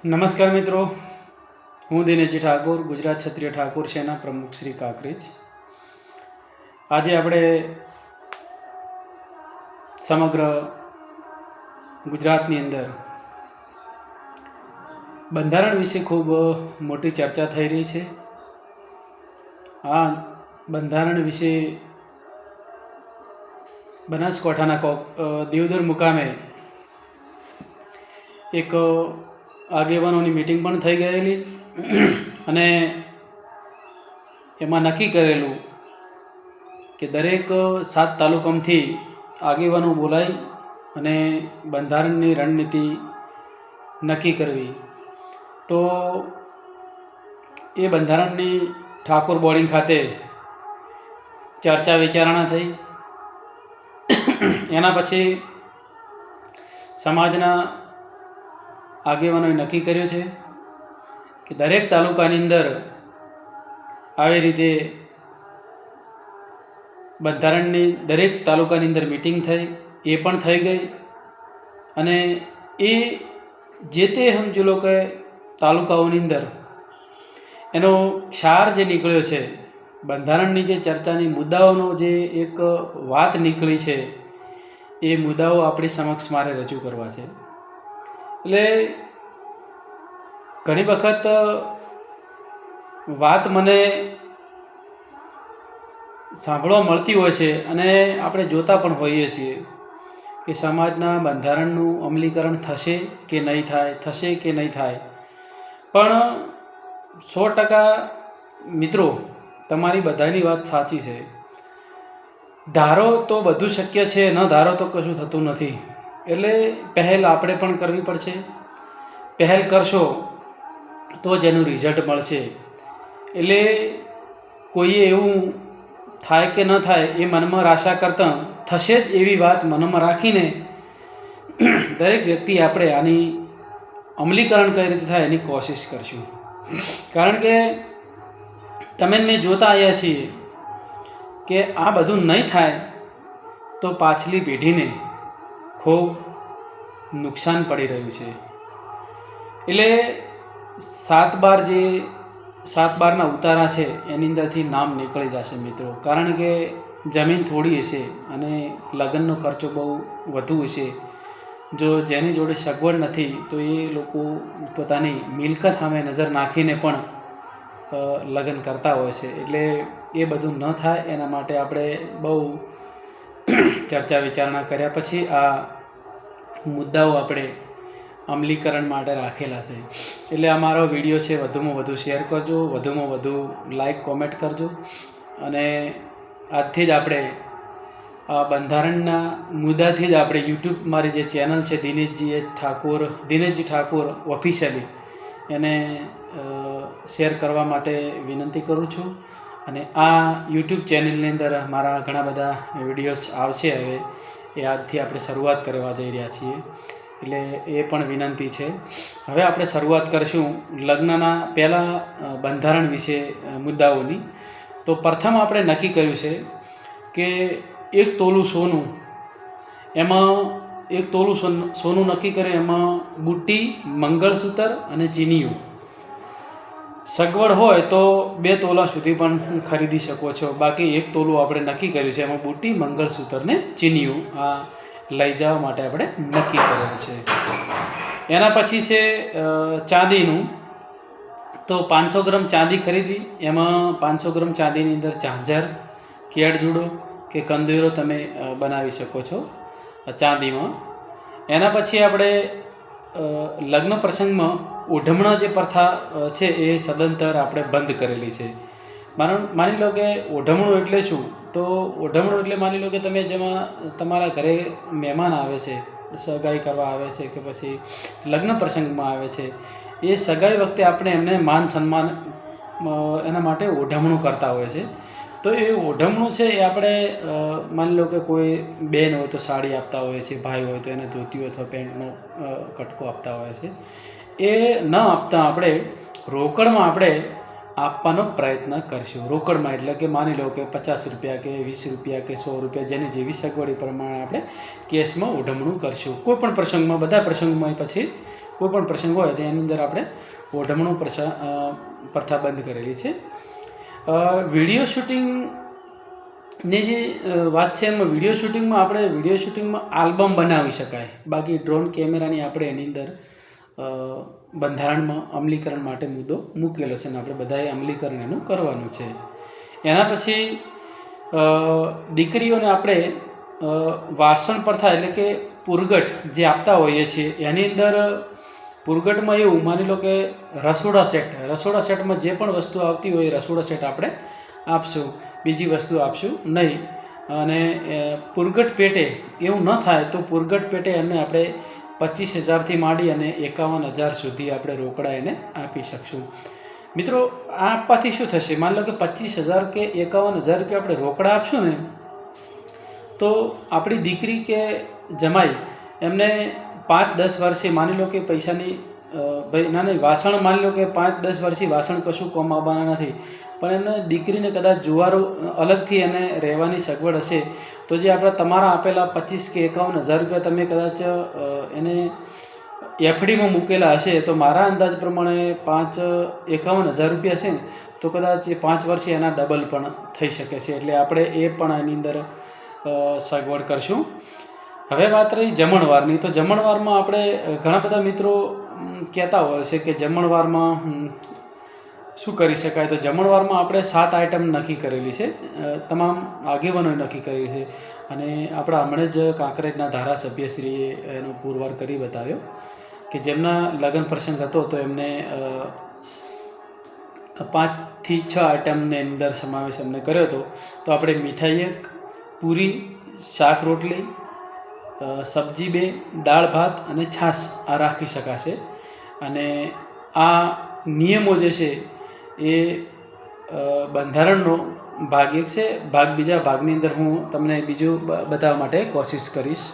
નમસ્કાર મિત્રો, હું દિનેશજી ઠાકોર, ગુજરાત ક્ષત્રિય ઠાકોર સેના પ્રમુખ શ્રી કાંકરેજ. આજે આપણે સમગ્ર ગુજરાતની અંદર બંધારણ વિશે ખૂબ મોટી ચર્ચા થઈ રહી છે. આ બંધારણ વિશે બનાસકાંઠાના દેવદર મુકામે એક આગેવાનોની મિટિંગ પણ થઈ ગયેલી અને એમાં નક્કી કરેલું કે દરેક 7 તાલુકામાંથી આગેવાનો બોલાવી અને બંધારણની રણનીતિ નક્કી કરવી. તો એ બંધારણની ઠાકોર બોર્ડિંગ ખાતે ચર્ચા વિચારણા થઈ. એના પછી સમાજના આગેવાનોએ નક્કી કર્યું છે કે દરેક તાલુકાની અંદર આવી રીતે બંધારણની દરેક તાલુકાની અંદર મિટિંગ થઈ, એ પણ થઈ ગઈ. અને એ જે તે સમજી લો કે તાલુકાઓની અંદર એનો ક્ષાર જે નીકળ્યો છે, બંધારણની જે ચર્ચાની મુદ્દાઓનો જે એક વાત નીકળી છે, એ મુદ્દાઓ આપણી સમક્ષ મારે રજૂ કરવા છે. એટલે ઘણી વખત વાત મને સાંભળવા મળતી હોય છે અને આપણે જોતા પણ હોઈએ છીએ કે સમાજના બંધારણનું અમલીકરણ થશે કે નહીં થાય, થશે કે નહીં થાય. પણ 100% મિત્રો, તમારી બધાની વાત સાચી છે. ધારો તો બધું શક્ય છે, ન ધારો તો કશું થતું નથી. એટલે પહેલ આપણે પણ કરવી પડશે. પહેલ કરશો તો જ એનું રિઝલ્ટ મળશે. એટલે કોઈએ એવું થાય કે ન થાય એ મનમાં આશા કરતાં થશે જ એવી વાત મનમાં રાખીને દરેક વ્યક્તિ આપણે આની અમલીકરણ કઈ રીતે થાય એની કોશિશ કરશું. કારણ કે તમે મેં જોતા આવ્યા છીએ કે આ બધું નહીં થાય તો પાછલી પેઢીને ખૂબ નુકસાન પડી રહ્યું છે. એટલે 7/12 ઉતારા છે એની અંદરથી નામ નીકળી જશે મિત્રો. કારણ કે જમીન થોડી હશે અને લગ્નનો ખર્ચો બહુ વધુ હશે. જો જેની જોડે સગવડ નથી તો એ લોકો પોતાની મિલકત સામે નજર નાખીને પણ લગ્ન કરતા હોય છે. એટલે એ બધું ન થાય એના માટે આપણે બહુ ચર્ચા વિચારણા કર્યા પછી આ મુદ્દાઓ આપણે અમલીકરણ માટે રાખેલા છે. એટલે આ મારો વિડીયો છે, વધુમાં વધુ શેર કરજો, વધુમાં વધુ લાઈક કોમેન્ટ કરજો. અને આજથી જ આપણે આ બંધારણના મુદ્દાથી જ આપણે યુટ્યુબ મારી જે ચેનલ છે દિનેશજી ઠાકોર ઓફિશિયલી એને શેર કરવા માટે વિનંતી કરું છું. અને આ યુટ્યુબ ચેનલની અંદર મારા ઘણા બધા વિડીયોઝ આવશે. હવે એ આજથી આપણે શરૂઆત કરવા જઈ રહ્યા છીએ, એટલે એ પણ વિનંતી છે. હવે આપણે શરૂઆત કરીશું લગ્નના પહેલાં બંધારણ વિશે મુદ્દાઓની. તો પ્રથમ આપણે નક્કી કર્યું છે કે 1 તોલું સોનું, એમાં 1 તોલું સોનું નક્કી કર્યું. એમાં બુટ્ટી, મંગળસૂત્ર અને ચીનીઓ. સગવડ હોય તો 2 તોલા સુધી પણ ખરીદી શકો છો. બાકી 1 તોલું આપણે નક્કી કર્યું છે. એમાં બુટ્ટી, મંગળસૂત્ર ને ચીનીઓ આ લઈ જવા માટે આપણે નક્કી કરેલું છે. એના પછી છે ચાંદીનું. તો 500 ગ્રામ ચાંદી ખરીદવી. એમાં 500 ગ્રામ ચાંદીની અંદર ઝાંઝર, કેળજુડો કે કંદોરો તમે બનાવી શકો છો ચાંદીમાં. એના પછી આપણે લગ્ન પ્રસંગમાં ઓઢમણા જે પ્રથા છે એ સદંતર આપણે બંધ કરેલી છે. માની લો કે ઓઢમણું એટલે શું? તો ઓઢમણું એટલે માની લો કે તમે જેમાં તમારા ઘરે મહેમાન આવે છે, સગાઈ કરવા આવે છે કે પછી લગ્ન પ્રસંગમાં આવે છે, એ સગાઈ વખતે આપણે એમને માન સન્માન એના માટે ઓઢમણું કરતા હોય છે. તો એ ઓઢમણું છે એ આપણે માની લો કે કોઈ બેન હોય તો સાડી આપતા હોય છે, ભાઈ હોય તો એને ધોતીઓ અથવા પેન્ટનો કટકો આપતા હોય છે. એ ન આપતા આપણે રોકડમાં આપણે આપવાનો પ્રયત્ન કરશું. રોકડમાં એટલે કે માની લો કે 50 રૂપિયા કે 20 રૂપિયા કે 100 રૂપિયા, જેની જેવી સગવડ પ્રમાણે આપણે કેશમાં ઓઢમણું કરશું. કોઈ પણ પ્રસંગમાં, બધા પ્રસંગમાં પછી કોઈ પણ પ્રસંગ હોય તો એની અંદર આપણે ઓઢમણું પ્રથા બંધ કરેલી છે. વિડીયો શૂટિંગની જે વાત છે એમાં વિડીયો શૂટિંગમાં આલ્બમ બનાવી શકાય, બાકી ડ્રોન કેમેરાની આપણે એની અંદર બંધારણમાં અમલીકરણ માટે મુદ્દો મૂકેલો છે અને આપણે બધાએ અમલીકરણ એનું કરવાનું છે. એના પછી દીકરીઓને આપણે વાસણ પ્રથા એટલે કે પુરગટ જે આપતા હોઈએ છીએ એની અંદર પુરગટમાં એવું માની લો કે રસોડા સેટમાં જે પણ વસ્તુ આવતી હોય એ રસોડા સેટ આપણે આપશું, બીજી વસ્તુ આપશું નહીં. અને પુરગટ પેટે એવું ન થાય તો પુરગટ પેટે એમને આપણે 25,000થી માંડી અને 51,000 સુધી આપણે રોકડા એને આપી શકશું. મિત્રો આ આપવાથી શું થશે, માની લો કે 25,000 કે 51,000 રૂપિયા આપણે રોકડા આપશું ને તો આપણી દીકરી કે જમાઈ એમને 5-10 વર્ષે માની લો કે પૈસાની વાસણ માની લો કે 5-10 વર્ષથી વાસણ કશું કોમ આવવાના નથી, પણ એને દીકરીને કદાચ જુવારો અલગથી એને રહેવાની સગવડ હશે તો જે આપણા તમારા આપેલા 25,000 કે 51,000 રૂપિયા તમે કદાચ એને એફડીમાં મૂકેલા હશે તો મારા અંદાજ પ્રમાણે 51,000 રૂપિયા હશે ને તો કદાચ એ 5 વર્ષે એના ડબલ પણ થઈ શકે છે. એટલે આપણે એ પણ આની અંદર સગવડ કરશું. હવે વાત રહી જમણવારની, તો જમણવારમાં આપણે ઘણા બધા મિત્રો કહેતા હોય છે કે જમણવારમાં શું કરી શકાય, તો જમણવારમાં આપણે 7 આઈટમ નક્કી કરેલી છે, તમામ આગેવાનોએ નક્કી કરેલી છે અને આપણા હમણાં જ કાંકરેજના ધારાસભ્યશ્રીએ એનો પુરવાર કરી બતાવ્યો કે જેમના લગ્ન પ્રસંગ હતો તો એમને 5થી 6 આઈટમને અંદર સમાવેશ અમને કર્યો હતો. તો આપણે મીઠાઈ 1, પૂરી, શાક રોટલી, સબ્જી 2, દાળ ભાત અને છાશ આ રાખી શકાશે. અને આ નિયમો જે છે એ બંધારણનો ભાગ 1 છે. બીજા ભાગની અંદર હું તમને બીજું બતાવવા માટે કોશિશ કરીશ.